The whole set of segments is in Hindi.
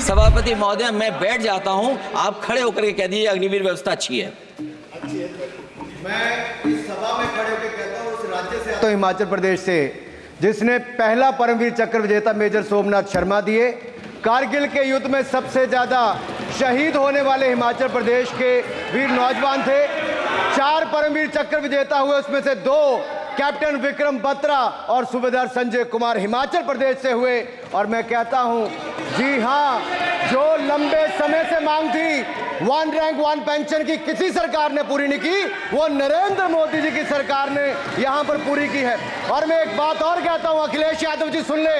सभापति महोदय, मैं बैठ जाता हूं, आप खड़े होकर के कह दीजिए अग्निवीर व्यवस्था अच्छी है। मैं इस सभा में खड़े होकर कहता हूं, उस राज्य से आता हूं, हिमाचल प्रदेश से, जिसने पहला परमवीर चक्र विजेता मेजर सोमनाथ शर्मा दिए। कारगिल के युद्ध में सबसे ज्यादा शहीद होने वाले हिमाचल प्रदेश के वीर नौजवान थे। 4 परमवीर चक्र विजेता हुए, उसमें से 2 कैप्टन विक्रम बत्रा और सूबेदार संजय कुमार हिमाचल प्रदेश से हुए। और मैं कहता हूं, जी हां, जो लंबे समय से मांग थी 1 रैंक 1 पेंशन की किसी सरकार ने पूरी नहीं की, वो नरेंद्र मोदी जी की सरकार ने यहां पर पूरी की है। और मैं एक बात और कहता हूं, अखिलेश यादव जी सुन ले,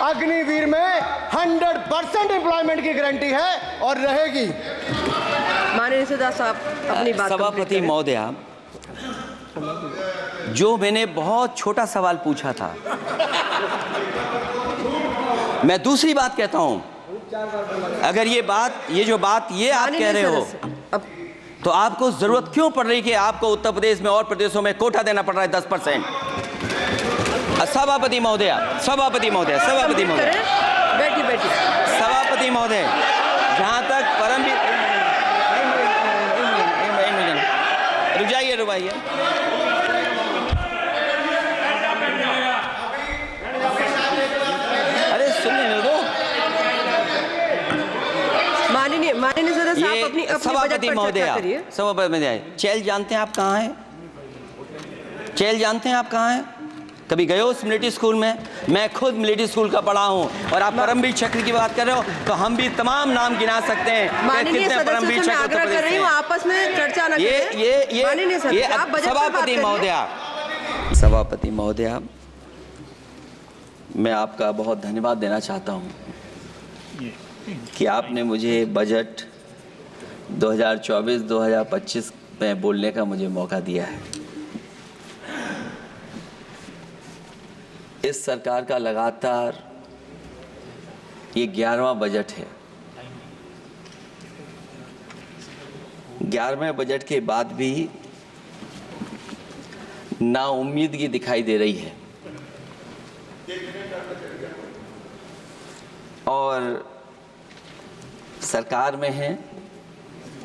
अग्निवीर में 100% एम्प्लॉयमेंट की गारंटी है और रहेगी। माननीय सदा साहब अपनी बात। सभापति महोदया, जो मैंने बहुत छोटा सवाल पूछा था, मैं दूसरी बात कहता हूं। अगर ये जो बात आप कह रहे हो, तो आपको जरूरत क्यों पड़ रही कि आपको उत्तर प्रदेश में और प्रदेशों में कोटा देना पड़ रहा है 10%? सभापति महोदय, सभापति महोदय, सभापति महोदय, बैठी सभापति महोदय, जहां तक परमवीर, रुक जाइए, अरे सुनने दो। माननीय सदा साहब अपनी सभापति महोदय, सभापति महोदय, चैल जानते हैं आप कहाँ हैं? चैल जानते हैं आप कहाँ हैं? कभी गए हो उस मिलिट्री स्कूल में? मैं खुद मिलिट्री स्कूल का पढ़ा हूँ। और आप परमवीर चक्र की बात कर रहे हो, तो हम भी तमाम नाम गिना सकते हैं कितने परमवीर चक्र आग्रह कर रही हूँ, आपस में चर्चा न करें। ये सभापति महोदय, सभापति महोदय, मैं आपका बहुत धन्यवाद देना चाहता हूँ कि आपने मुझे बजट 2024-2025 में बोलने का मुझे मौका दिया है। इस सरकार का लगातार ये 11वां बजट है। 11वें बजट के बाद भी नाउम्मीदगी दिखाई दे रही है और सरकार में है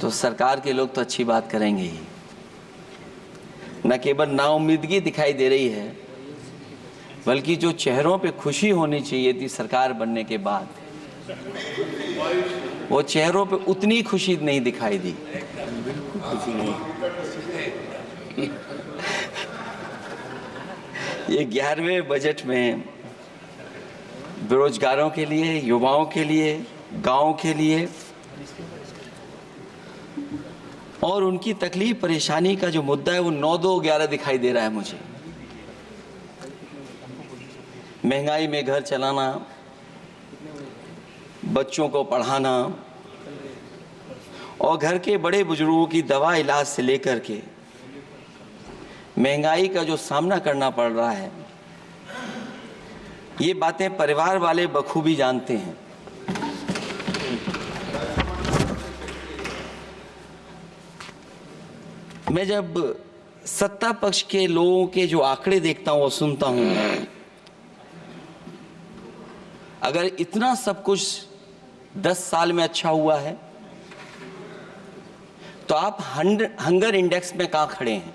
तो सरकार के लोग तो अच्छी बात करेंगे ही, न केवल नाउम्मीदगी दिखाई दे रही है, बल्कि जो चेहरों पे खुशी होनी चाहिए थी सरकार बनने के बाद, वो चेहरों पे उतनी खुशी नहीं दिखाई दी। ये 11वें बजट में बेरोजगारों के लिए, युवाओं के लिए, गांव के लिए और उनकी तकलीफ परेशानी का जो मुद्दा है वो 9-2-11 दिखाई दे रहा है मुझे। महंगाई में घर चलाना, बच्चों को पढ़ाना और घर के बड़े बुजुर्गों की दवा इलाज से लेकर के महंगाई का जो सामना करना पड़ रहा है, ये बातें परिवार वाले बखूबी जानते हैं। मैं जब सत्ता पक्ष के लोगों के जो आंकड़े देखता हूं और सुनता हूं, अगर इतना सब कुछ 10 साल में अच्छा हुआ है तो आप हंगर इंडेक्स में कहां खड़े हैं?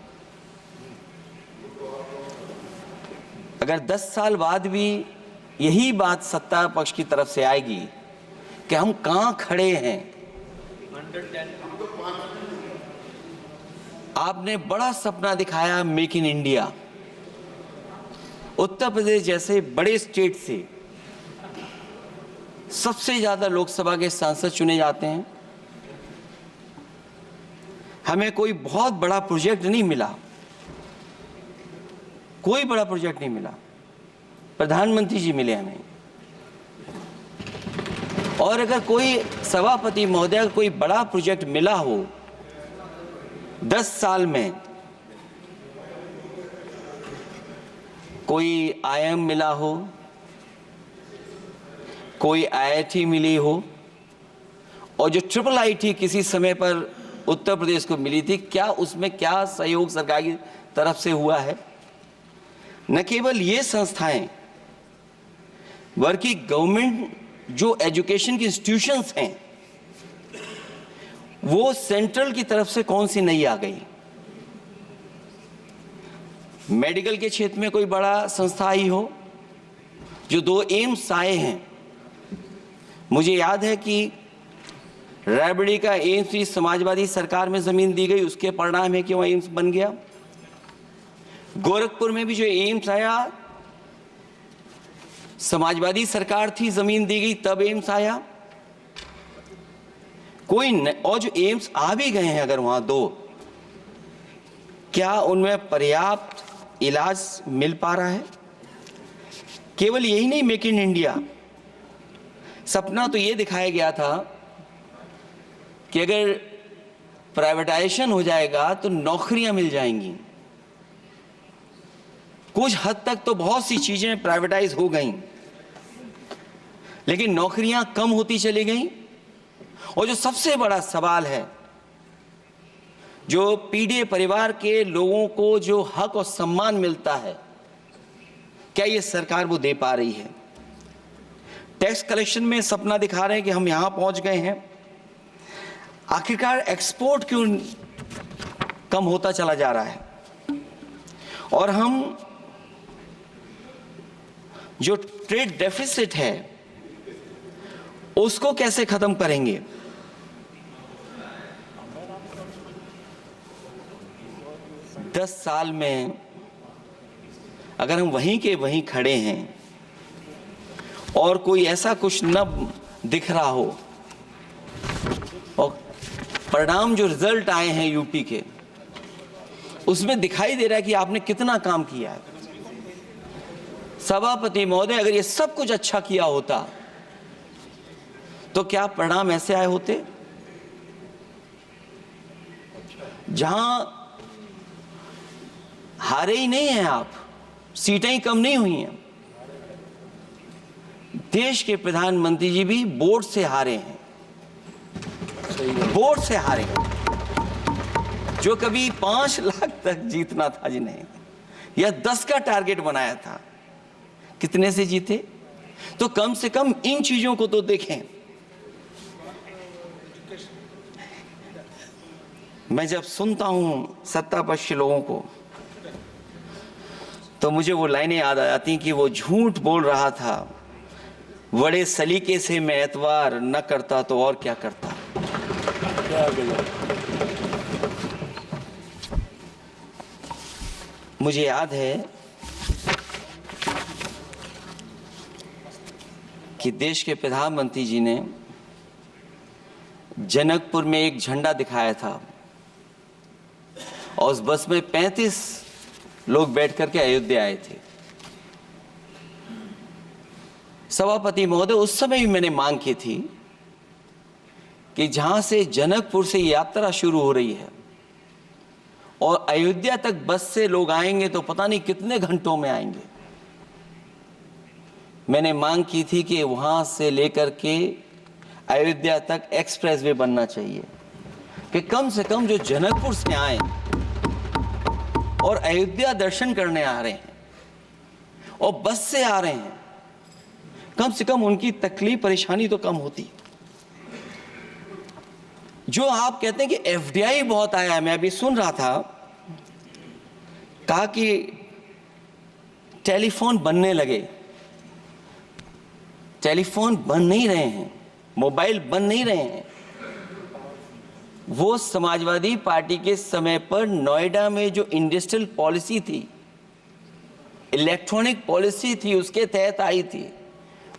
अगर 10 साल बाद भी यही बात सत्ता पक्ष की तरफ से आएगी कि हम कहां खड़े हैं। आपने बड़ा सपना दिखाया make in India. Uttar Pradesh जैसे बड़े स्टेट से सबसे ज्यादा लोकसभा के सांसद चुने जाते हैं। हमें कोई बहुत बड़ा प्रोजेक्ट नहीं मिला, कोई बड़ा प्रोजेक्ट नहीं मिला, प्रधानमंत्री जी मिले हमें। और अगर कोई सभापति महोदय कोई बड़ा प्रोजेक्ट मिला हो 10 साल में, कोई आईएम मिला हो, कोई आईआईटी मिली हो, और जो ट्रिपल आईटी किसी समय पर उत्तर प्रदेश को मिली थी, क्या उसमें क्या सहयोग सरकार की तरफ से हुआ है? न केवल ये संस्थाएं बल्कि गवर्नमेंट जो एजुकेशन की इंस्टीट्यूशंस हैं वो सेंट्रल की तरफ से कौन सी नई आ गई? मेडिकल के क्षेत्र में कोई बड़ा संस्था आई हो? जो 2 एम्स आए हैं, मुझे याद है कि रायबरेली का एम्स भी समाजवादी सरकार में जमीन दी गई, उसके परिणाम है कि वह एम्स बन गया। गोरखपुर में भी जो एम्स आया, समाजवादी सरकार थी, जमीन दी गई, तब एम्स आया। और जो एम्स आ भी गए हैं अगर वहां 2, क्या उनमें पर्याप्त इलाज मिल पा रहा है? केवल यही नहीं, मेक इन इंडिया सपना तो ये दिखाया गया था कि अगर प्राइवेटाइजेशन हो जाएगा तो नौकरियां मिल जाएंगी। कुछ हद तक तो बहुत सी चीजें प्राइवेटाइज हो गईं, लेकिन नौकरियां कम होती चली गईं। और जो सबसे बड़ा सवाल है, जो पीढ़ी परिवार के लोगों को जो हक और सम्मान मिलता है, क्या ये सरकार वो दे पा रही है? टैक्स कलेक्शन में सपना दिखा रहे हैं कि हम यहां पहुंच गए हैं, आखिरकार एक्सपोर्ट क्यों कम होता चला जा रहा है? और हम जो ट्रेड डेफिसिट है उसको कैसे खत्म करेंगे? दस साल में अगर हम वहीं के वहीं खड़े हैं और कोई ऐसा कुछ न दिख रहा हो, और परिणाम जो रिजल्ट आए हैं यूपी के, उसमें दिखाई दे रहा है कि आपने कितना काम किया है। सभापति महोदय, अगर ये सब कुछ अच्छा किया होता तो क्या परिणाम ऐसे आए होते? जहां हारे ही नहीं हैं आप, सीटें ही कम नहीं हुई हैं। देश के प्रधानमंत्री जी भी वोट से हारे हैं, वोट से हारे हैं। जो कभी 5 लाख तक जीतना था जिन्हें, या 10 का टारगेट बनाया था, कितने से जीते? तो कम से कम इन चीजों को तो देखें। मैं जब सुनता हूं सत्तापक्ष लोगों को तो मुझे वो लाइनें याद आ जाती कि वो झूठ बोल रहा था, बड़े सलीके से मैं एतवार न करता तो और क्या करता। मुझे याद है कि देश के प्रधानमंत्री जी ने जनकपुर में एक झंडा दिखाया था और उस बस में 35 लोग बैठ करके अयोध्या आए थे। सभापति महोदय, उस समय भी मैंने मांग की थी कि जहां से जनकपुर से यात्रा शुरू हो रही है और अयोध्या तक बस से लोग आएंगे तो पता नहीं कितने घंटों में आएंगे। मैंने मांग की थी कि वहां से लेकर के अयोध्या तक एक्सप्रेसवे बनना चाहिए, कि कम से कम जो जनकपुर से आए और अयोध्या दर्शन करने आ रहे हैं और बस से आ रहे हैं, कम से कम उनकी तकलीफ परेशानी तो कम होती। जो आप कहते हैं कि एफडीआई बहुत आया है, मैं अभी सुन रहा था, कहा कि टेलीफोन बनने लगे। टेलीफोन बन नहीं रहे हैं, मोबाइल बन नहीं रहे हैं। वो समाजवादी पार्टी के समय पर नोएडा में जो इंडस्ट्रियल पॉलिसी थी, इलेक्ट्रॉनिक पॉलिसी थी, उसके तहत आई थी।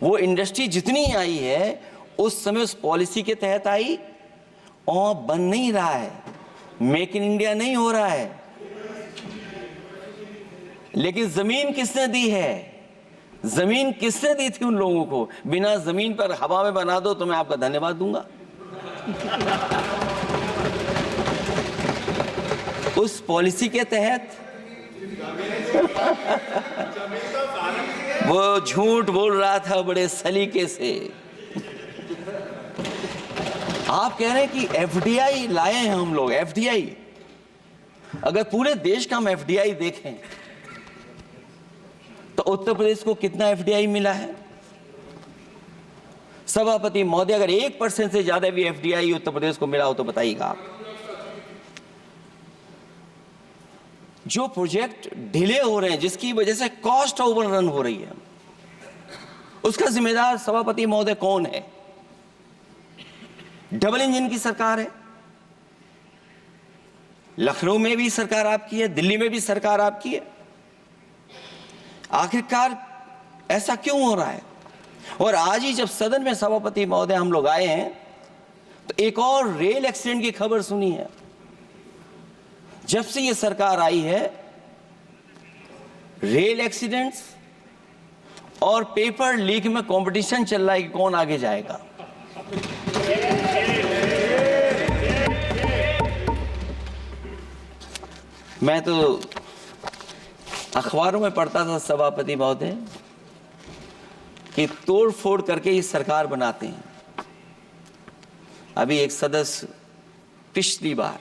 वो इंडस्ट्री जितनी आई है उस समय उस पॉलिसी के तहत आई और बन नहीं रहा है, मेक इन इंडिया नहीं हो रहा है। लेकिन जमीन किसने दी है? जमीन किसने दी थी उन लोगों को? बिना जमीन पर हवा में बना दो तो मैं आपका धन्यवाद दूंगा। उस पॉलिसी के तहत वो झूठ बोल रहा था बड़े सलीके से। आप कह रहे हैं कि एफडीआई लाए हैं हम लोग। एफडीआई, अगर पूरे देश का हम एफडीआई देखें तो उत्तर प्रदेश को कितना एफडीआई मिला है? सभापति महोदय, अगर 1% से ज्यादा भी एफडीआई उत्तर प्रदेश को मिला हो तो बताइएगा आप। जो प्रोजेक्ट डिले हो रहे हैं, जिसकी वजह से कॉस्ट ओवररन हो रही है, उसका जिम्मेदार सभापति महोदय कौन है? डबल इंजन की सरकार है। लखनऊ में भी सरकार आपकी है, दिल्ली में भी सरकार आपकी है। आखिरकार ऐसा क्यों हो रहा है? और आज ही जब सदन में सभापति महोदय हम लोग आए हैं तो एक और रेल एक्सीडेंट की खबर सुनी है। जब से ये सरकार आई है, रेल एक्सीडेंट्स और पेपर लीक में कंपटीशन चल रहा है कि कौन आगे जाएगा। मैं तो अखबारों में पढ़ता था सभापति महोदय कि तोड़ फोड़ करके ये सरकार बनाते हैं। अभी एक सदस्य पिछली बार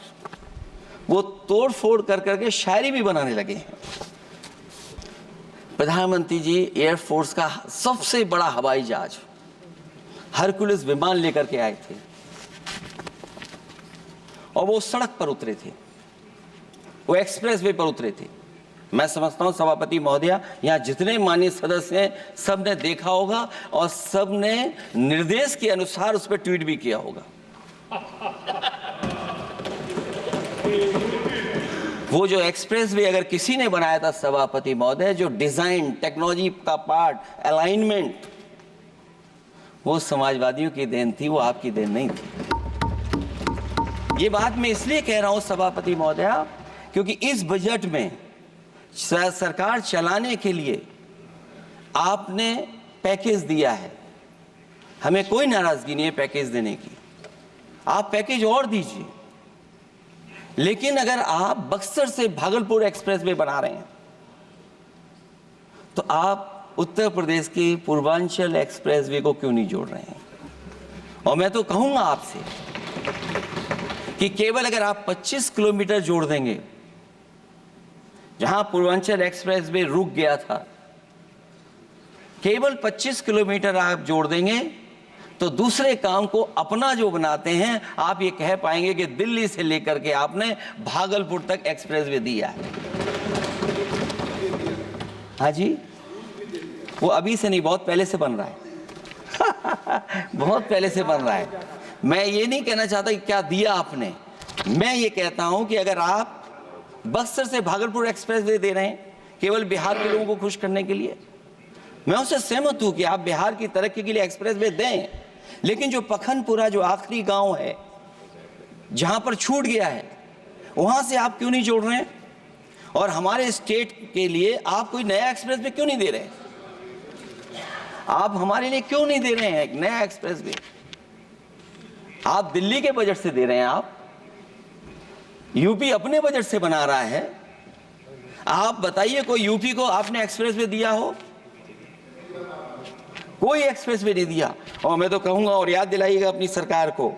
वो तोड़ फोड़ कर करके शायरी भी बनाने लगे हैं। प्रधानमंत्री जी एयरफोर्स का सबसे बड़ा हवाई जहाज हरकुलिस विमान लेकर के आए थे और वो सड़क पर उतरे थे, वो एक्सप्रेसवे पर उतरे थे। मैं समझता हूं सभापति महोदय, यहां जितने माननीय सदस्य हैं सब ने देखा होगा और सब ने निर्देश के अनुसार उस पर ट्वीट भी किया होगा। वो जो एक्सप्रेसवे अगर किसी ने बनाया था सभापति महोदय, जो डिजाइन, टेक्नोलॉजी का पार्ट, अलाइनमेंट, वो समाजवादियों की देन थी, वो आपकी देन नहीं थी। ये बात मैं इसलिए कह रहा हूं सभापति महोदय क्योंकि इस बजट में सरकार चलाने के लिए आपने पैकेज दिया है। हमें कोई नाराजगी नहीं है पैकेज देने की, आप पैकेज और दीजिए। लेकिन अगर आप बक्सर से भागलपुर एक्सप्रेसवे बना रहे हैं तो आप उत्तर प्रदेश की पूर्वांचल एक्सप्रेसवे को क्यों नहीं जोड़ रहे हैं? और मैं तो कहूंगा आपसे कि केवल अगर आप 25 किलोमीटर जोड़ देंगे, जहां पूर्वांचल एक्सप्रेसवे रुक गया था, केवल 25 किलोमीटर आप जोड़ देंगे तो दूसरे काम को अपना जो बनाते हैं, आप ये कह पाएंगे कि दिल्ली से लेकर के आपने भागलपुर तक एक्सप्रेसवे दिया है। हाँ जी, वो अभी से नहीं, बहुत पहले से बन रहा है। बहुत पहले से बन रहा है। मैं ये नहीं कहना चाहता कि क्या दिया आपने, मैं ये कहता हूं कि अगर आप बक्सर से भागलपुर एक्सप्रेसवे दे रहे हैं केवल बिहार के लोगों को खुश करने के लिए, मैं उससे सहमत हूं कि आप बिहार की तरक्की के लिए एक्सप्रेसवे दें, लेकिन जो पखनपुरा, जो आखिरी गांव है जहां पर छूट गया है, वहां से आप क्यों नहीं जोड़ रहे हैं? और हमारे स्टेट के लिए आप कोई नया एक्सप्रेसवे क्यों नहीं दे रहे हैं? आप हमारे लिए क्यों नहीं दे रहे हैं एक नया एक्सप्रेसवे? आप दिल्ली के बजट से दे रहे हैं, आप यूपी अपने बजट से बना रहा है। आप बताइए कोई यूपी को आपने एक्सप्रेसवे दिया हो? कोई एक्सप्रेसवे नहीं दिया। और मैं तो कहूंगा, और याद दिलाइएगा अपनी सरकार को,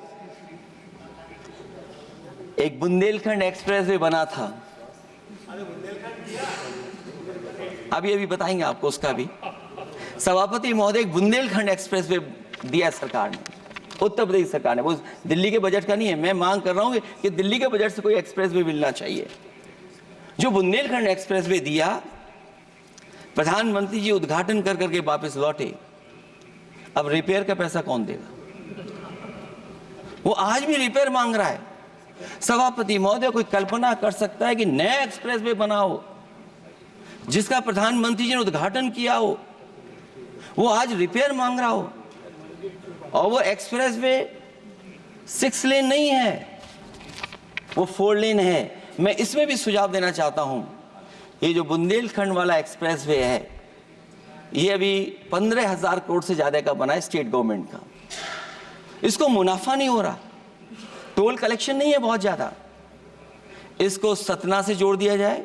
एक बुंदेलखंड एक्सप्रेसवे बना था, अभी बताएंगे आपको उसका भी। सभापति महोदय, एक बुंदेलखंड एक्सप्रेसवे दिया सरकार ने, उत्तर प्रदेश सरकार ने, वो दिल्ली के बजट का नहीं है। मैं मांग कर रहा हूं कि दिल्ली के बजट से कोई एक्सप्रेसवे मिलना चाहिए। जो बुंदेलखंड एक्सप्रेसवे दिया, प्रधानमंत्री जी उद्घाटन कर करके वापस लौटे, अब रिपेयर का पैसा कौन देगा? वो आज भी रिपेयर मांग रहा है। सभापति महोदय, कोई कल्पना कर सकता है कि नया एक्सप्रेसवे बना हो जिसका प्रधानमंत्री जी ने उद्घाटन किया हो, वो आज रिपेयर मांग रहा हो? और वो एक्सप्रेसवे 6 लेन नहीं है, वो 4 लेन है। मैं इसमें भी सुझाव देना चाहता हूं, ये जो बुंदेलखंड वाला एक्सप्रेसवे है, ये अभी 15,000 करोड़ से ज्यादा का बना है स्टेट गवर्नमेंट का। इसको मुनाफा नहीं हो रहा, टोल कलेक्शन नहीं है बहुत ज्यादा। इसको सतना से जोड़ दिया जाए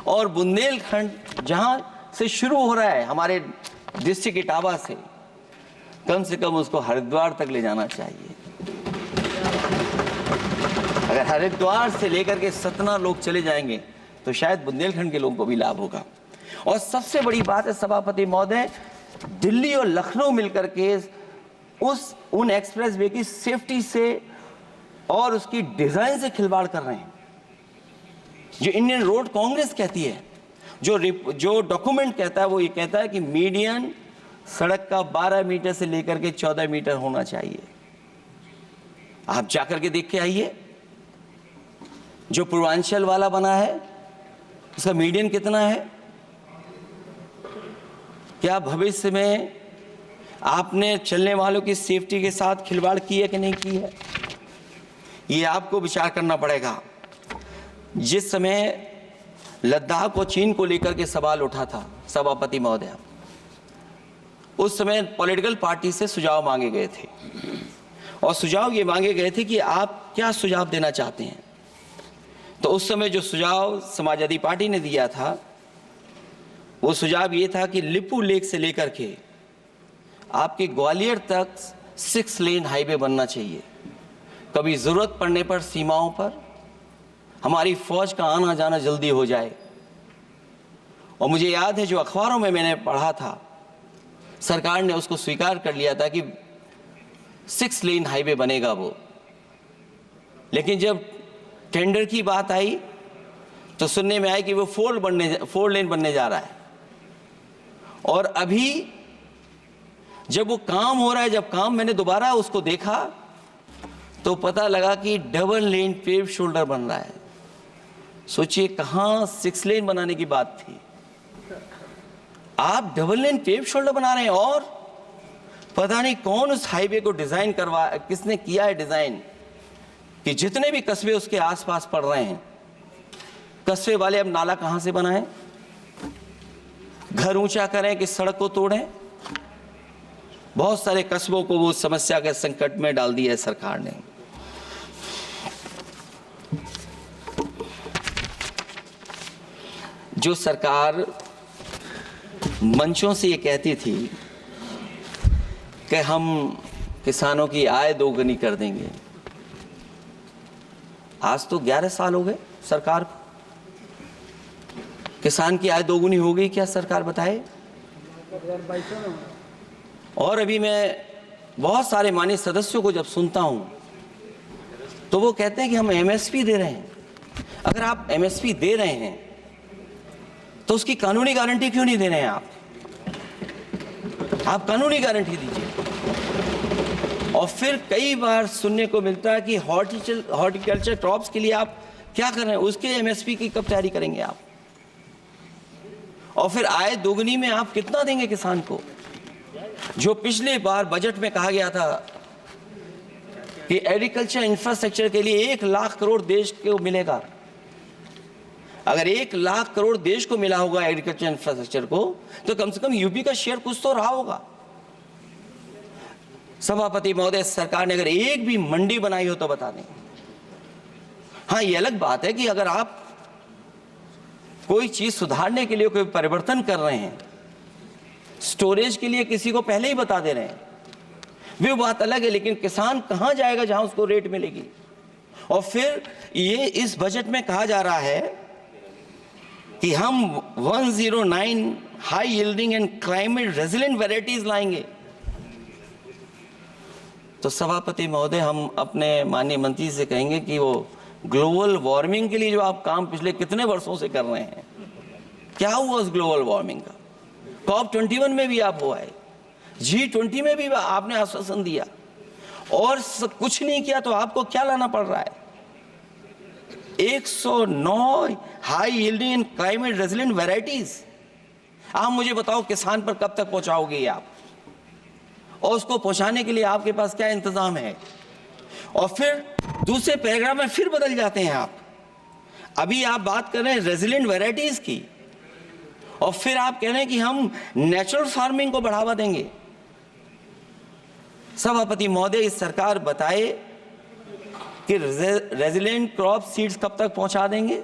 और बुंदेलखंड जहां से शुरू हो रहा है, हमारे डिस्ट्रिक्ट इटावा से, कम से कम उसको हरिद्वार तक ले जाना चाहिए। अगर हरिद्वार से लेकर के सतना लोग चले जाएंगे तो शायद बुंदेलखंड के लोगों को भी लाभ होगा। और सबसे बड़ी बात है सभापति महोदय, दिल्ली और लखनऊ मिलकर के उन एक्सप्रेसवे की सेफ्टी से और उसकी डिजाइन से खिलवाड़ कर रहे हैं। जो इंडियन रोड कांग्रेस कहती है, जो डॉक्यूमेंट कहता है, वो ये कहता है कि मीडियन सड़क का 12 मीटर से लेकर के 14 मीटर होना चाहिए। आप जाकर के देख के आइए, जो पूर्वांचल वाला बना है उसका मीडियन कितना है? क्या भविष्य में आपने चलने वालों की सेफ्टी के साथ खिलवाड़ की है कि नहीं की है? ये आपको विचार करना पड़ेगा। जिस समय लद्दाख और चीन को लेकर के सवाल उठा था सभापति महोदय, उस समय पॉलिटिकल पार्टी से सुझाव मांगे गए थे और सुझाव ये मांगे गए थे कि आप क्या सुझाव देना चाहते हैं। तो उस समय जो सुझाव समाजवादी पार्टी ने दिया था, वो सुझाव ये था कि लिपू लेक से लेकर के आपके ग्वालियर तक 6 लेन हाईवे बनना चाहिए। कभी जरूरत पड़ने पर सीमाओं पर हमारी फौज का आना जाना जल्दी हो जाए। और मुझे याद है, जो अखबारों में मैंने पढ़ा था, सरकार ने उसको स्वीकार कर लिया था कि 6 लेन हाईवे बनेगा वो। लेकिन जब टेंडर की बात आई तो सुनने में आया कि वो 4 लेन बनने जा रहा है। और अभी जब वो काम हो रहा है, जब काम मैंने दोबारा उसको देखा तो पता लगा कि डबल लेन पेव शोल्डर बन रहा है। सोचिए, कहां 6 लेन बनाने की बात थी, आप डबल लेन पेव शोल्डर बना रहे हैं। और पता नहीं कौन उस हाईवे को डिजाइन किसने किया है डिजाइन, कि जितने भी कस्बे उसके आसपास पड़ रहे हैं, कस्बे वाले अब नाला कहां से बनाएं, घर ऊंचा करें कि सड़क को तोड़ें। बहुत सारे कस्बों को वो समस्या के संकट में डाल दिया है सरकार ने। जो सरकार मंचों से ये कहती थी कि हम किसानों की आय दोगुनी कर देंगे, आज तो 11 साल हो गए सरकार को। किसान की आय दोगुनी हो गई क्या सरकार बताए? और अभी मैं बहुत सारे माननीय सदस्यों को जब सुनता हूं तो वो कहते हैं कि हम एमएसपी दे रहे हैं। अगर आप एमएसपी दे रहे हैं तो उसकी कानूनी गारंटी क्यों नहीं दे रहे हैं? आप कानूनी गारंटी दीजिए। और फिर कई बार सुनने को मिलता है कि हॉर्टिकल्चर क्रॉप्स के लिए आप क्या कर रहे हैं, उसके एमएसपी की कब तैयारी करेंगे आप? और फिर आय दोगुनी में आप कितना देंगे किसान को? जो पिछले बार बजट में कहा गया था कि एग्रीकल्चर इंफ्रास्ट्रक्चर के लिए 1 लाख करोड़ देश को मिलेगा। अगर 1 लाख करोड़ देश को मिला होगा एग्रीकल्चर इंफ्रास्ट्रक्चर को, तो कम से कम यूपी का शेयर कुछ तो रहा होगा। सभापति महोदय, सरकार ने अगर एक भी मंडी बनाई हो तो बता दें। हाँ, ये अलग बात है कि अगर आप कोई चीज सुधारने के लिए कोई परिवर्तन कर रहे हैं, स्टोरेज के लिए किसी को पहले ही बता दे रहे हैं, वो बात अलग है। लेकिन किसान कहां जाएगा जहां उसको रेट मिलेगी? और फिर ये इस बजट में कहा जा रहा है कि हम 109 high yielding and climate resilient varieties लाएंगे। तो सभापति महोदय, हम अपने माननीय मंत्री से कहेंगे कि वो ग्लोबल वार्मिंग के लिए जो आप काम पिछले कितने वर्षों से कर रहे हैं, क्या हुआ उस ग्लोबल वार्मिंग का? COP21 में भी आप हुआ है, G20 में भी आपने आश्वासन दिया और कुछ नहीं किया, तो आपको क्या लाना पड़ रहा है? 109 high yielding and climate resilient varieties. आप मुझे बताओ, किसान पर कब तक पहुंचाओगे आप? और उसको पहुंचाने के लिए आपके पास क्या इंतजाम है? और फिर दूसरे पैराग्राफ में फिर बदल जाते हैं आप। अभी आप बात कर रहे हैं रेजिलेंट वैरायटीज की, और फिर आप कह रहे हैं कि हम नेचुरल फार्मिंग को बढ़ावा देंगे। सभापति महोदय, इस सरकार बताए कि रेजिलेंट क्रॉप सीड्स कब तक पहुंचा देंगे,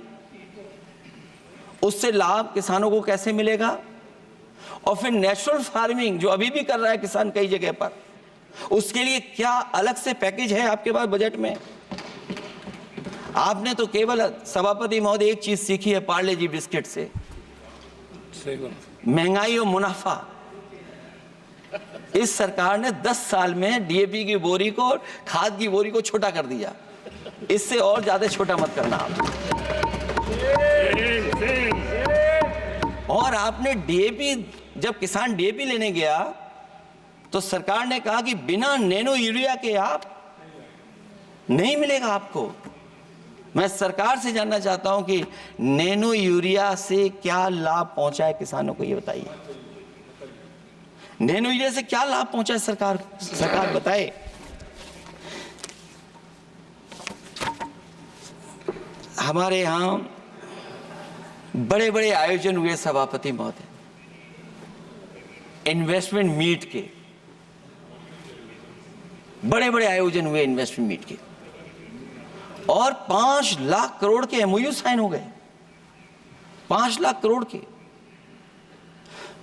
उससे लाभ किसानों को कैसे मिलेगा? और फिर नेचुरल फार्मिंग जो अभी भी कर रहा है किसान कई जगह पर, उसके लिए क्या अलग से पैकेज है आपके पास बजट में? आपने तो केवल सभापति महोदय एक चीज सीखी है पार्ले जी बिस्किट से, महंगाई और मुनाफा। इस सरकार ने 10 साल में डीएपी की बोरी को, खाद की बोरी को छोटा कर दिया। इससे और ज्यादा छोटा मत करना आप। और आपने डीएपी, जब किसान डीएपी लेने गया तो सरकार ने कहा कि बिना नैनो यूरिया के आप नहीं मिलेगा आपको। मैं सरकार से जानना चाहता हूं कि नैनो यूरिया से क्या लाभ पहुंचा है किसानों को, ये बताइए। नैनो यूरिया से क्या लाभ पहुंचा है सरकार बताए। हमारे यहां बड़े बड़े आयोजन हुए सभापति महोदय, इन्वेस्टमेंट मीट के बड़े बड़े आयोजन हुए इन्वेस्टमेंट मीट के, और 5 लाख करोड़ के एमओयू साइन हो गए। 5 लाख करोड़ के।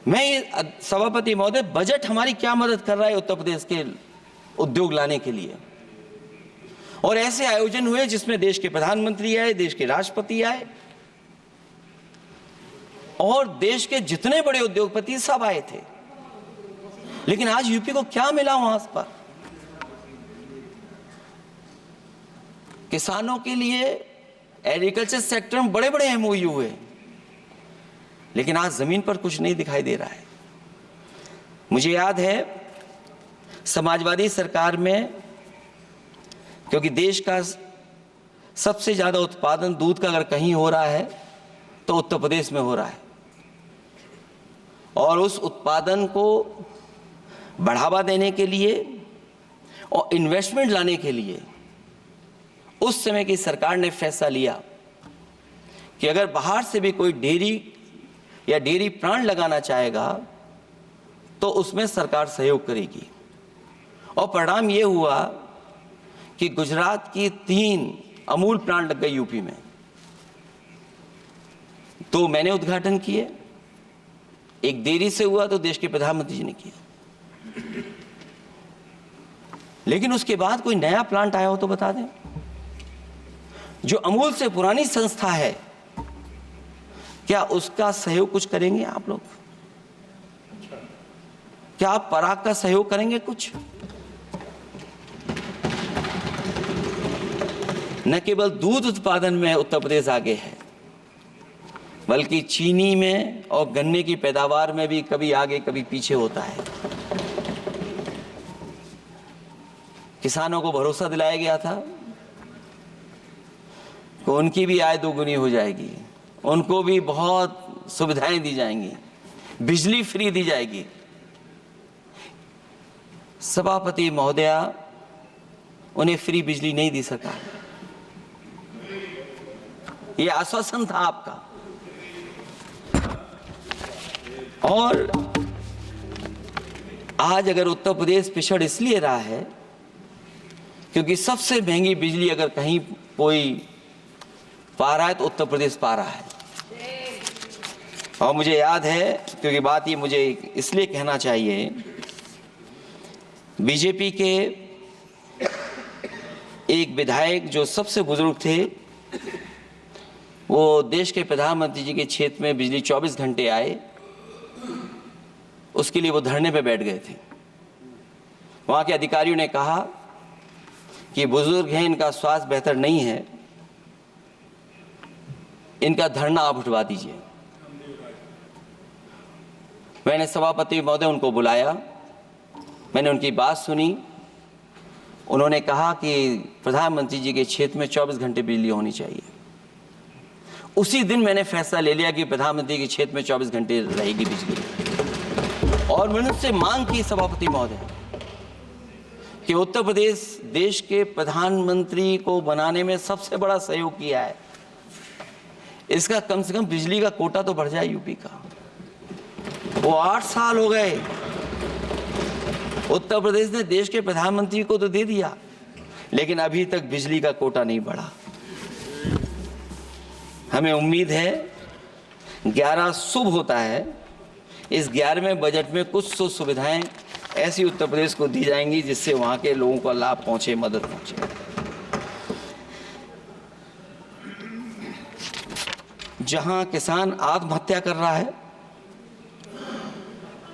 मैं ये सभापति महोदय, बजट हमारी क्या मदद कर रहा है उत्तर प्रदेश के उद्योग लाने के लिए। और ऐसे आयोजन हुए जिसमें देश के प्रधानमंत्री आए, देश के राष्ट्रपति आए, और देश के जितने बड़े उद्योगपति सब आए थे। लेकिन आज यूपी को क्या मिला वहां पर? किसानों के लिए एग्रीकल्चर सेक्टर में बड़े बड़े एमओयू हुए, लेकिन आज जमीन पर कुछ नहीं दिखाई दे रहा है। मुझे याद है समाजवादी सरकार में, क्योंकि देश का सबसे ज्यादा उत्पादन दूध का अगर कहीं हो रहा है तो उत्तर प्रदेश में हो रहा है, और उस उत्पादन को बढ़ावा देने के लिए और इन्वेस्टमेंट लाने के लिए उस समय की सरकार ने फैसला लिया कि अगर बाहर से भी कोई डेयरी या डेयरी प्लांट लगाना चाहेगा तो उसमें सरकार सहयोग करेगी। और परिणाम यह हुआ कि गुजरात की 3 अमूल प्लांट लग गए यूपी में। तो मैंने उद्घाटन किए, एक डेयरी से हुआ तो देश के प्रधानमंत्री जी ने किया। लेकिन उसके बाद कोई नया प्लांट आया हो तो बता दें। जो अमूल से पुरानी संस्था है, क्या उसका सहयोग कुछ करेंगे आप लोग? क्या आप पराग का सहयोग करेंगे कुछ? न केवल दूध उत्पादन में उत्तर प्रदेश आगे है, बल्कि चीनी में और गन्ने की पैदावार में भी कभी आगे कभी पीछे होता है। किसानों को भरोसा दिलाया गया था कि उनकी भी आय दोगुनी हो जाएगी, उनको भी बहुत सुविधाएं दी जाएंगी, बिजली फ्री दी जाएगी। सभापति महोदया, उन्हें फ्री बिजली नहीं दी सरकार। यह आश्वासन था आपका। और आज अगर उत्तर प्रदेश पिछड़ इसलिए रहा है क्योंकि सबसे महंगी बिजली अगर कहीं कोई पा रहा है तो उत्तर प्रदेश पा रहा है। और मुझे याद है, क्योंकि बात ये मुझे इसलिए कहना चाहिए, बीजेपी के एक विधायक जो सबसे बुजुर्ग थे, वो देश के प्रधानमंत्री जी के क्षेत्र में बिजली 24 घंटे आए, उसके लिए वो धरने पे बैठ गए थे। वहां के अधिकारियों ने कहा कि बुजुर्ग हैं, इनका स्वास्थ्य बेहतर नहीं है, इनका धरना आप उठवा दीजिए। मैंने सभापति महोदय उनको बुलाया, मैंने उनकी बात सुनी। उन्होंने कहा कि प्रधानमंत्री जी के क्षेत्र में 24 घंटे बिजली होनी चाहिए। उसी दिन मैंने फैसला ले लिया कि प्रधानमंत्री के क्षेत्र में 24 घंटे रहेगी बिजली। और मैंने उससे मांग की सभापति महोदय कि उत्तर प्रदेश देश के प्रधानमंत्री को बनाने में सबसे बड़ा सहयोग किया है, इसका कम से कम बिजली का कोटा तो बढ़ जाए यूपी का। वो 8 साल हो गए, उत्तर प्रदेश ने देश के प्रधानमंत्री को तो दे दिया, लेकिन अभी तक बिजली का कोटा नहीं बढ़ा। हमें उम्मीद है 11 शुभ होता है, इस 11वें बजट में कुछ तो सुविधाएं ऐसी उत्तर प्रदेश को दी जाएंगी जिससे वहां के लोगों को लाभ पहुंचे, मदद पहुंचे। जहां किसान आत्महत्या कर रहा है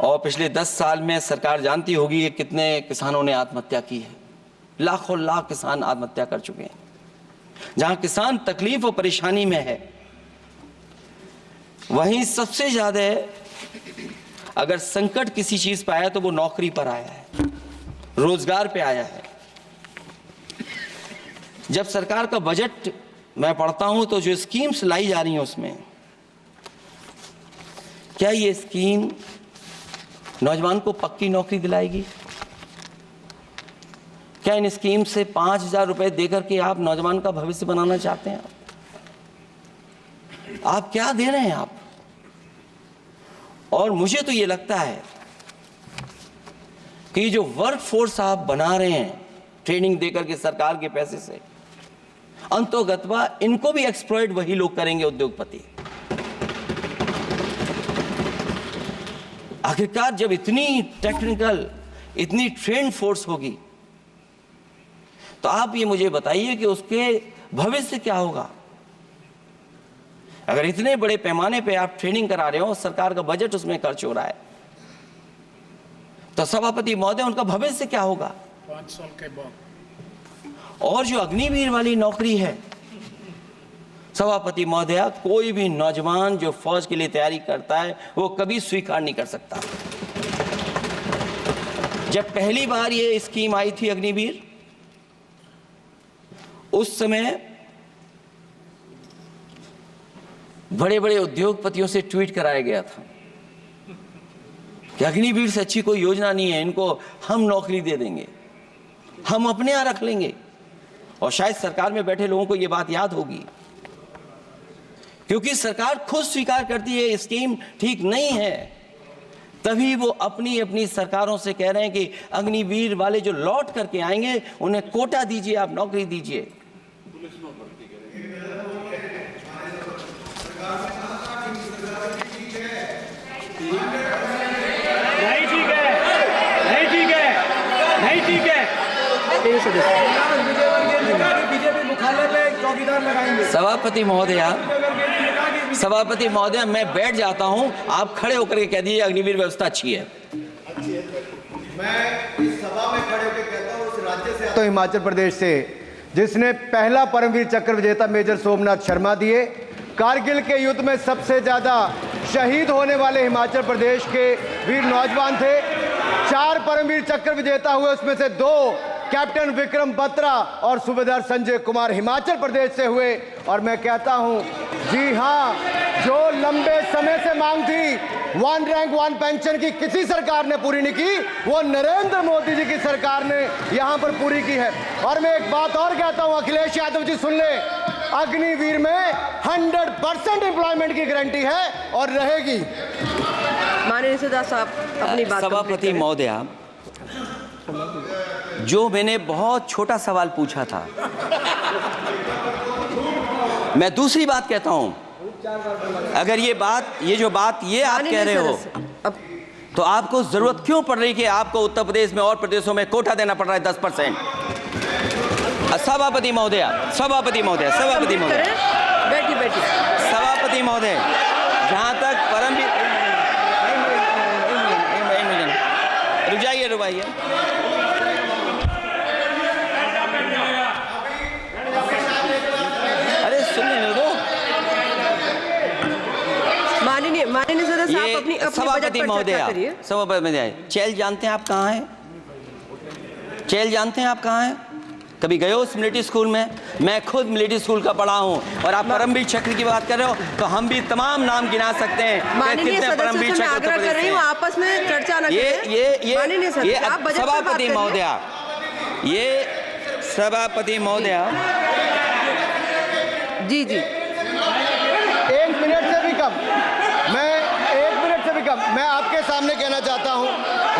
और पिछले 10 साल में सरकार जानती होगी कि कितने किसानों ने आत्महत्या की है। लाखों लाख किसान आत्महत्या कर चुके हैं। जहां किसान तकलीफ और परेशानी में है, वहीं सबसे ज्यादा अगर संकट किसी चीज पर आया तो वो नौकरी पर आया है, रोजगार पे आया है। जब सरकार का बजट मैं पढ़ता हूं तो जो स्कीम्स लाई जा रही हैं उसमें, क्या ये स्कीम नौजवान को पक्की नौकरी दिलाएगी? क्या इन स्कीम से 5,000 रुपए देकर के आप नौजवान का भविष्य बनाना चाहते हैं? आप क्या दे रहे हैं आप? और मुझे तो ये लगता है कि जो वर्क फोर्स आप बना रहे हैं ट्रेनिंग देकर के सरकार के पैसे से, अंतोगत्वा इनको भी एक्सप्लॉइट वही लोग करेंगे, उद्योगपति। आखिरकार जब इतनी टेक्निकल, इतनी ट्रेन फोर्स होगी तो आप ये मुझे बताइए कि उसके भविष्य क्या होगा। अगर इतने बड़े पैमाने पे आप ट्रेनिंग करा रहे हो, सरकार का बजट उसमें खर्च हो रहा है, तो सभापति महोदय उनका भविष्य क्या होगा? 5 साल के बाद। और जो अग्निवीर वाली नौकरी है, सभापति महोदय, कोई भी नौजवान जो फौज के लिए तैयारी करता है वो कभी स्वीकार नहीं कर सकता। जब पहली बार ये स्कीम आई थी अग्निवीर, उस समय बड़े बड़े उद्योगपतियों से ट्वीट कराया गया था कि अग्निवीर से अच्छी कोई योजना नहीं है, इनको हम नौकरी दे देंगे, हम अपने यहां रख लेंगे। और शायद सरकार में बैठे लोगों को यह बात याद होगी, क्योंकि सरकार खुद स्वीकार करती है स्कीम ठीक नहीं है, तभी वो अपनी अपनी सरकारों से कह रहे हैं कि अग्निवीर वाले जो लौट करके आएंगे उन्हें कोटा दीजिए, आप नौकरी दीजिए। नहीं ठीक है, नहीं ठीक है, नहीं ठीक है। बीजेपी मुख्यालय पे चौकीदार लगाएंगे। सभापति महोदय, मैं बैठ जाता हूं, आप खड़े होकर के कह दीजिए अग्निवीर व्यवस्था अच्छी है। मैं इस सभा में खड़े होकर कहता हूं, उस राज्य से तो हिमाचल प्रदेश से, जिसने पहला परमवीर चक्र विजेता मेजर सोमनाथ शर्मा दिए। कारगिल के युद्ध में सबसे ज्यादा शहीद होने वाले हिमाचल प्रदेश के वीर नौजवान थे। 4 परमवीर चक्र विजेता हुए, उसमें से 2 कैप्टन विक्रम बत्रा और सूबेदार संजय कुमार हिमाचल प्रदेश से हुए। और मैं कहता हूं, जी हां, जो लंबे समय से मांग थी 1 रैंक 1 पेंशन की, किसी सरकार ने पूरी नहीं की, वो नरेंद्र मोदी जी की सरकार ने यहां पर पूरी की है। और मैं एक बात और कहता हूं, अखिलेश यादव जी सुन ले, अग्निवीर में 100% एम्प्लॉयमेंट की गारंटी है और रहेगी। माननीय सदा साहब अपनी बात। सभापति महोदय, जो मैंने बहुत छोटा सवाल पूछा था, मैं दूसरी बात कहता हूं। अगर ये जो बात आप कह रहे हो, तो आपको जरूरत क्यों पड़ रही कि आपको उत्तर प्रदेश में और प्रदेशों में कोटा देना पड़ रहा है 10%? सभापति महोदय, बैठिए। सभापति महोदय, जहां तक परमवीर, रुक जाइए। अरे सुनने दो। माननीय सदा साहब अपनी सभापति महोदय, चैल जानते हैं आप कहाँ हैं? चैल जानते हैं आप कहाँ हैं? कभी गए हो मिलिट्री स्कूल में? मैं खुद मिलिट्री स्कूल का पढ़ा हूं। और आप परमवीर चक्र की बात कर रहे हो, तो हम भी तमाम नाम गिना सकते हैं। माननीय सदस्यों से मैं आग्रह कर रही हूं, आपस में चर्चा न करें। ये सभापति महोदय, जी 1 मिनट से भी कम, मैं आपके सामने कहना चाहता हूं,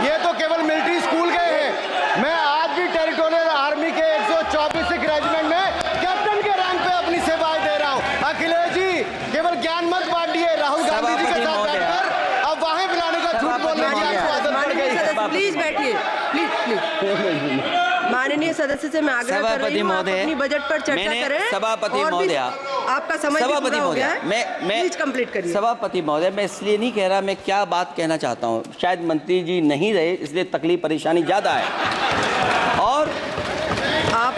ये तो केवल मिलिट्री स्कूल गए हैं। मैं आज भी टेरिटोरियल आर्मी के 124 रेजिमेंट में कैप्टन के रैंक पे अपनी सेवाएं दे रहा हूं। अखिलेश जी, केवल ज्ञान मत बांटिए। राहुल गांधी जी के साथ बैठकर अब वहां बुलाने का झूठ बोलने की आपको आदत पड़ गई। प्लीज बैठिए, प्लीज। माननीय माननीय सदस्य से मैं आग्रह कर रही हूँ आप अपनी बजट पर चर्चा करें। सभापति और भी महोदय, आपका समय भी पूरा हो गया है। मैं प्लीज कंप्लीट करिए। सभापति महोदय, मैं इसलिए नहीं कह रहा, मैं क्या बात कहना चाहता हूँ, शायद मंत्री जी नहीं रहे इसलिए तकलीफ परेशानी ज्यादा है। और आप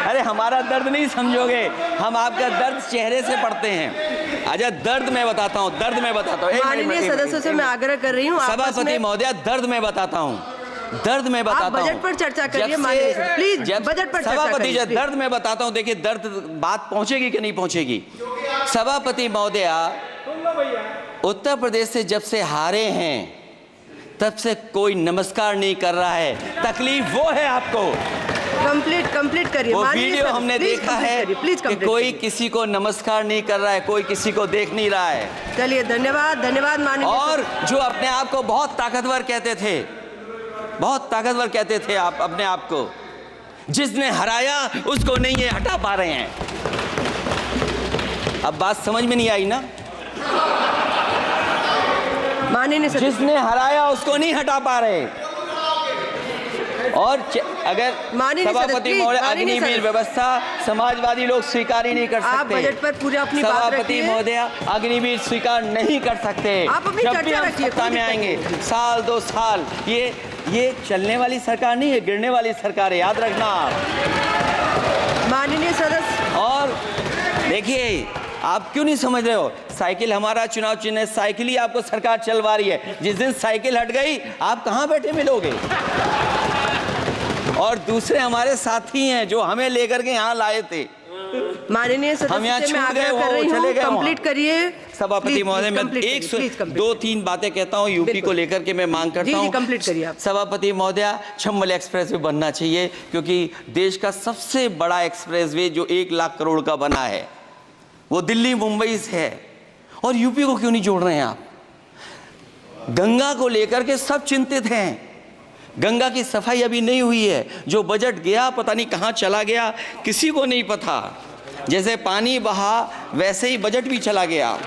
अरे हमारा दर्द नहीं समझोगे, हम आपका दर्द चेहरे से पढ़ते हैं। अच्छा दर्द मैं बताता हूँ, दर्द मैं बताता हूँ। माननीय सदस्यों से मैं आग्रह कर रही हूँ सभापति महोदय, दर्द मैं बताता हूँ, दर्द मैं बताता हूँ। बजट पर चर्चा करिए माननीय, प्लीज बजट पर चर्चा सभापति करिए। दर्द मैं बताता हूँ, देखिए दर्द बात पहुंचेगी कि नहीं पहुंचेगी। सभापति महोदय, उत्तर प्रदेश से जब से हारे हैं तब से कोई नमस्कार नहीं कर रहा है, तकलीफ वो है आपको। कंप्लीट करिए। वो वीडियो हमने देखा है कि कोई किसी को नमस्कार नहीं कर रहा है, कोई किसी को देख नहीं रहा है। चलिए धन्यवाद माननीय। और जो अपने आप को बहुत ताकतवर कहते थे, बहुत ताकतवर कहते थे आप अपने आप को, जिसने हराया उसको नहीं ये हटा पा रहे हैं। अब बात समझ में नहीं आई ना? माननीय जिसने हराया उसको नहीं हटा पा रहे। और अगर सभापति महोदय, अग्निवीर व्यवस्था समाजवादी लोग स्वीकार ही नहीं कर सकते। आप बजट पर पूरी अपनी बात रखिए। सभापति महोदय, अग्निवीर स्वीकार नहीं कर सकते। आप अपनी जब भी चर्चा हम रखिए, सत्ता में आएंगे, साल 2 साल, ये चलने वाली सरकार नहीं है, गिरने वाली सरकार है, याद रखना आप। माननीय सदस्य, और देखिए आप क्यों नहीं समझ रहे हो, साइकिल हमारा चुनाव चिन्ह है, साइकिल ही आपको सरकार चलवा रही है। जिस दिन साइकिल हट गई आप कहां बैठे मिलोगे। और दूसरे हमारे साथी हैं जो हमें लेकर के यहाँ लाए थे। माननीय सदस्य से मैं आग्रह कर रही हूँ कंप्लीट करिए। सभापति महोदय, मैं 2-3 बातें कहता हूँ यूपी को लेकर के मैं मांग करता हूँ। कंप्लीट करिए आप। सभापति महोदय, चंबल एक्सप्रेस वे बनना चाहिए, क्योंकि देश का सबसे बड़ा एक्सप्रेस वे जो 1 लाख करोड़ का बना है वो दिल्ली मुंबई से है। और यूपी को क्यों नहीं जोड़ रहे हैं आप? गंगा को लेकर के सब चिंतित हैं, गंगा की सफाई अभी नहीं हुई है। जो बजट गया पता नहीं कहां चला गया, किसी को नहीं पता। जैसे पानी बहा वैसे ही बजट भी चला गया।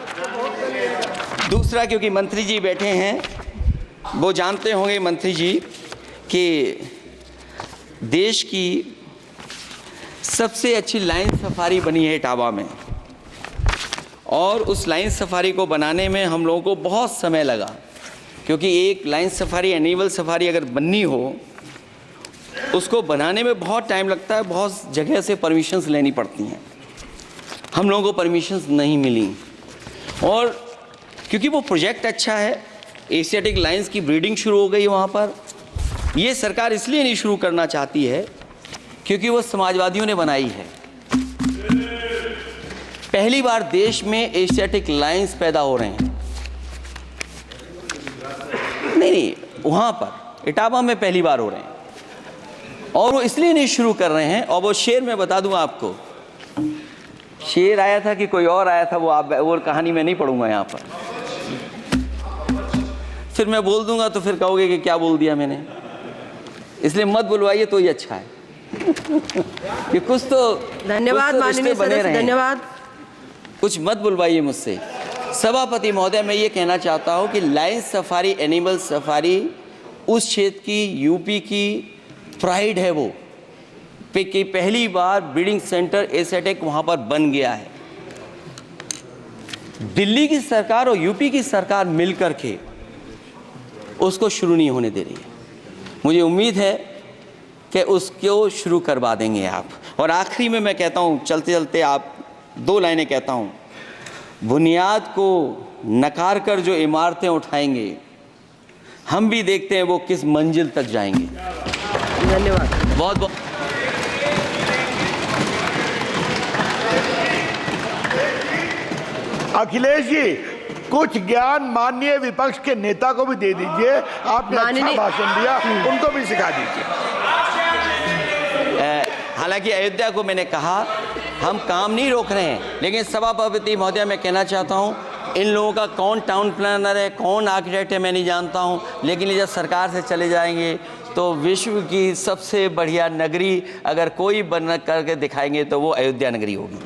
दूसरा, क्योंकि मंत्री जी बैठे हैं, वो जानते होंगे मंत्री जी कि देश की सबसे अच्छी लाइन सफारी बनी है इटावा में, और उस लाइन सफारी को बनाने में हम लोगों को बहुत समय लगा, क्योंकि एक लाइन सफारी, एनिमल सफारी अगर बननी हो उसको बनाने में बहुत टाइम लगता है, बहुत जगह से परमिशंस लेनी पड़ती हैं। हम लोगों को परमिशंस नहीं मिली, और क्योंकि वो प्रोजेक्ट अच्छा है, एशियाटिक लाइन्स की ब्रीडिंग शुरू हो गई वहाँ पर। ये सरकार इसलिए नहीं शुरू करना चाहती है क्योंकि वो समाजवादियों ने बनाई है। पहली बार देश में एशियाटिक लाइन्स पैदा हो रहे हैं। नहीं, वहाँ पर इटावा में पहली बार हो रहे हैं, और वो इसलिए नहीं शुरू कर रहे हैं। और वो शेर मैं बता दूं आपको, शेर आया था कि कोई और आया था, वो कहानी मैं नहीं पढ़ूंगा यहाँ पर, फिर मैं बोल दूंगा तो फिर कहोगे कि क्या बोल दिया मैंने, इसलिए मत बुलवाइए तो ही अच्छा है। कि कुछ तो धन्यवाद माननीय सदस्य, धन्यवाद। कुछ मत बुलवाइए मुझसे। सभापति महोदय, मैं ये कहना चाहता हूँ कि लाइन सफारी, एनिमल सफारी उस क्षेत्र की, यूपी की प्राइड है वो, कि पहली बार ब्रीडिंग सेंटर एशियाटिक वहाँ पर बन गया है। दिल्ली की सरकार और यूपी की सरकार मिलकर के उसको शुरू नहीं होने दे रही है। मुझे उम्मीद है कि उसको शुरू करवा देंगे आप। और आखिरी में मैं कहता हूँ, चलते चलते आप 2 लाइनें कहता हूँ, बुनियाद को नकार कर जो इमारतें उठाएंगे, हम भी देखते हैं वो किस मंजिल तक जाएंगे। धन्यवाद, बहुत बहुत। अखिलेश जी, कुछ ज्ञान माननीय विपक्ष के नेता को भी दे दीजिए। आपने अच्छा भाषण दिया, उनको भी सिखा दीजिए। हालांकि अयोध्या को मैंने कहा हम काम नहीं रोक रहे हैं, लेकिन सभापति महोदय मैं कहना चाहता हूं, इन लोगों का कौन टाउन प्लानर है, कौन आर्किटेक्ट है मैं नहीं जानता हूं, लेकिन जब सरकार से चले जाएंगे तो विश्व की सबसे बढ़िया नगरी अगर कोई बन करके दिखाएंगे तो वो अयोध्या नगरी होगी।